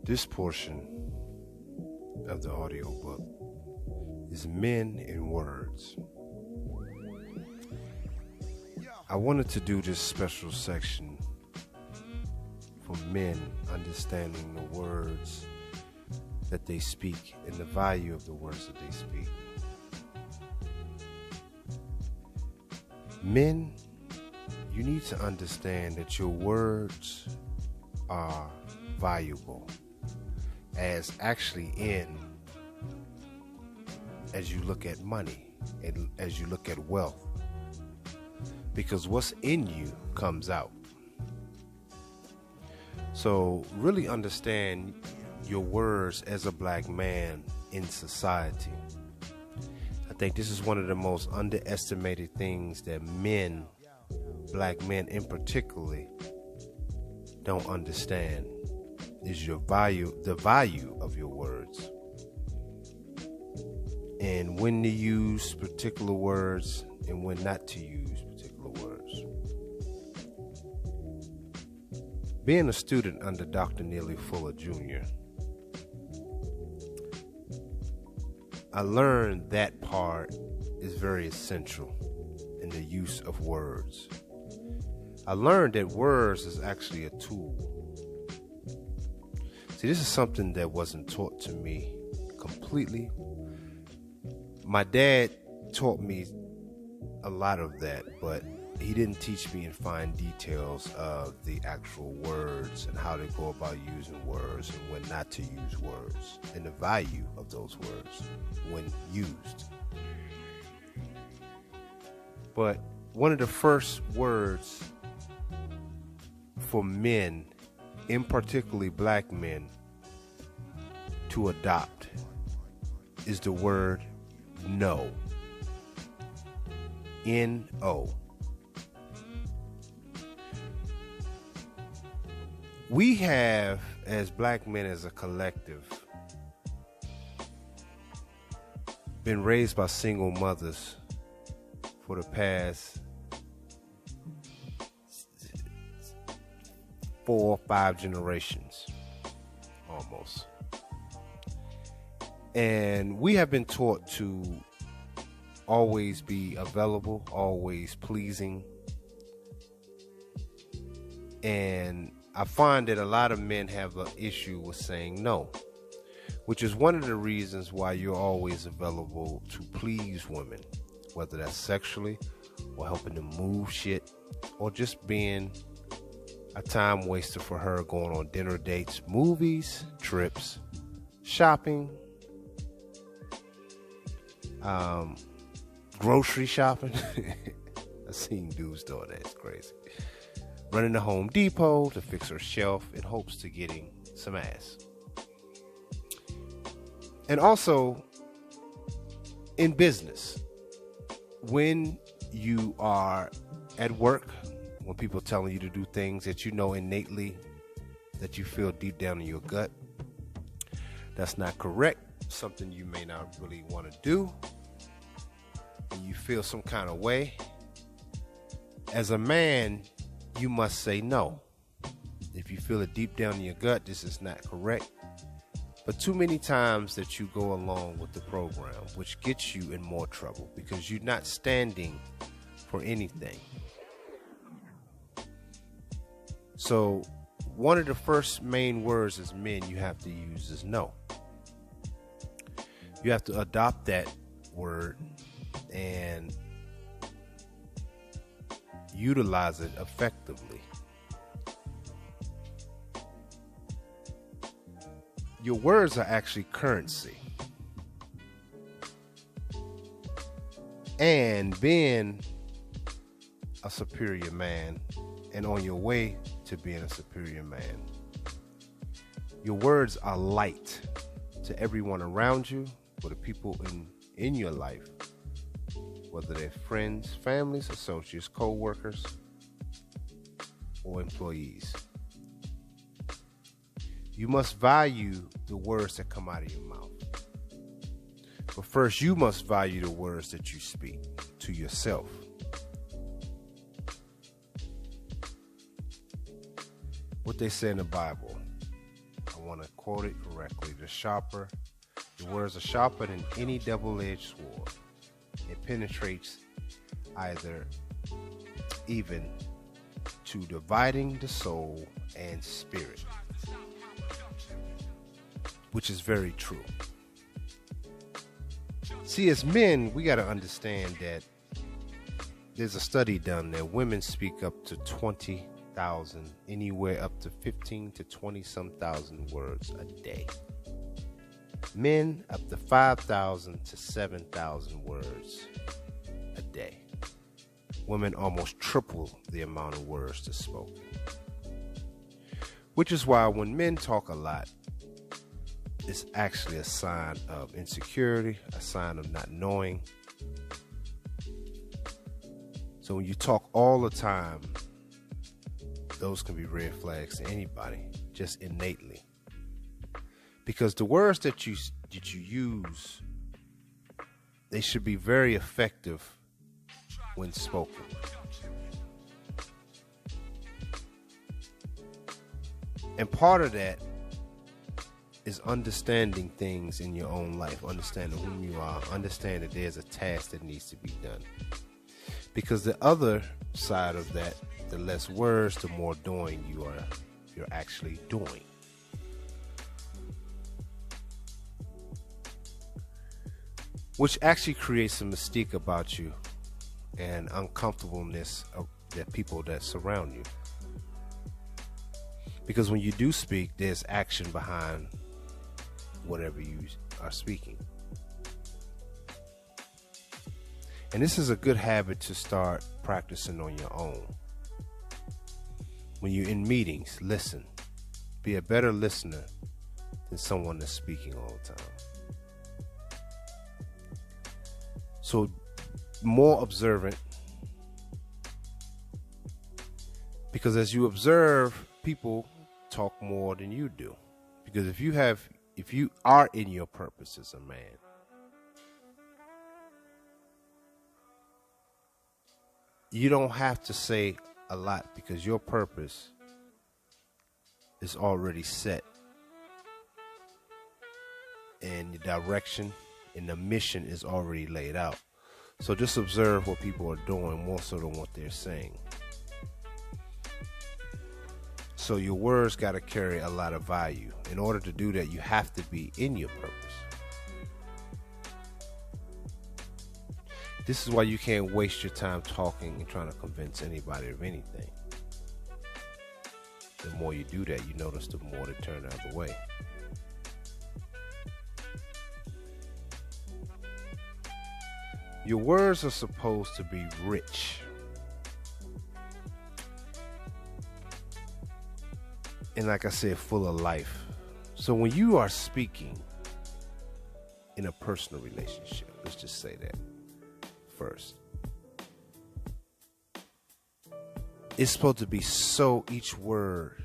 This portion of the audiobook is Men in Words. I wanted to do this special section for men understanding the words that they speak and the value of the words that they speak. Men, you need to understand that your words are valuable as you look at money and as you look at wealth, because what's in you comes out. So really understand your words as a black man in society. I think this is one of the most underestimated things that men, black men in particular, don't understand is the value of your words, and when to use particular words and when not to use particular words. Being a student under Dr. Neely Fuller Jr., I learned that part is very essential in the use of words. I learned that words is actually a tool. See, this is something that wasn't taught to me completely. My dad taught me a lot of that, but he didn't teach me in fine details of the actual words and how to go about using words and when not to use words and the value of those words when used. But one of the first words for men, in particularly black men, to adopt is the word no. N-O. We have, as black men as a collective, been raised by single mothers for the past 4 or 5 generations, almost. And we have been taught to always be available, always pleasing. And I find that a lot of men have an issue with saying no, which is one of the reasons why you're always available to please women, whether that's sexually or helping them move shit or just being a time waster for her, going on dinner dates, movies, trips, shopping, grocery shopping. I've seen dudes doing that. It's crazy. Running to Home Depot to fix her shelf in hopes to getting some ass. And also in business, when you are at work, when people are telling you to do things that you know innately, that you feel deep down in your gut, that's not correct, something you may not really want to do, and you feel some kind of way, as a man, you must say no. If you feel it deep down in your gut, this is not correct. But too many times that you go along with the program, which gets you in more trouble because you're not standing for anything. So one of the first main words as men you have to use is no. You have to adopt that word and utilize it effectively. Your words are actually currency. And being a superior man and on your way to being a superior man, your words are light to everyone around you, for the people in your life, whether they're friends, families, associates, co-workers, or employees. You must value the words that come out of your mouth. But first, you must value the words that you speak to yourself. What they say in the Bible, I want to quote it correctly. Your words are sharper than any double-edged sword. It penetrates even to dividing the soul and spirit, which is very true. See, as men, we got to understand that there's a study done that women speak up to 20,000, anywhere up to 15 to 20 some thousand words a day. Men up to 5,000 to 7,000 words a day. Women almost triple the amount of words that's spoken. Which is why when men talk a lot, it's actually a sign of insecurity, a sign of not knowing. So when you talk all the time, those can be red flags to anybody, just innately. Because the words that you use, they should be very effective when spoken. And part of that is understanding things in your own life, understanding who you are, understand that there's a task that needs to be done. Because the other side of that, the less words, the more doing you're actually doing. Which actually creates a mystique about you and uncomfortableness of the people that surround you. Because when you do speak, there's action behind whatever you are speaking. And this is a good habit to start practicing on your own. When you're in meetings, listen. Be a better listener than someone that's speaking all the time. So, more observant. Because as you observe, people talk more than you do. Because if you are in your purpose as a man, you don't have to say a lot because your purpose is already set. And the direction and the mission is already laid out. So just observe what people are doing more so than what they're saying. So your words got to carry a lot of value. In order to do that, you have to be in your purpose. This is why you can't waste your time talking and trying to convince anybody of anything. The more you do that, you notice the more they turn the other way. Your words are supposed to be rich. And like I said, full of life. So when you are speaking in a personal relationship, let's just say that first. It's supposed to be each word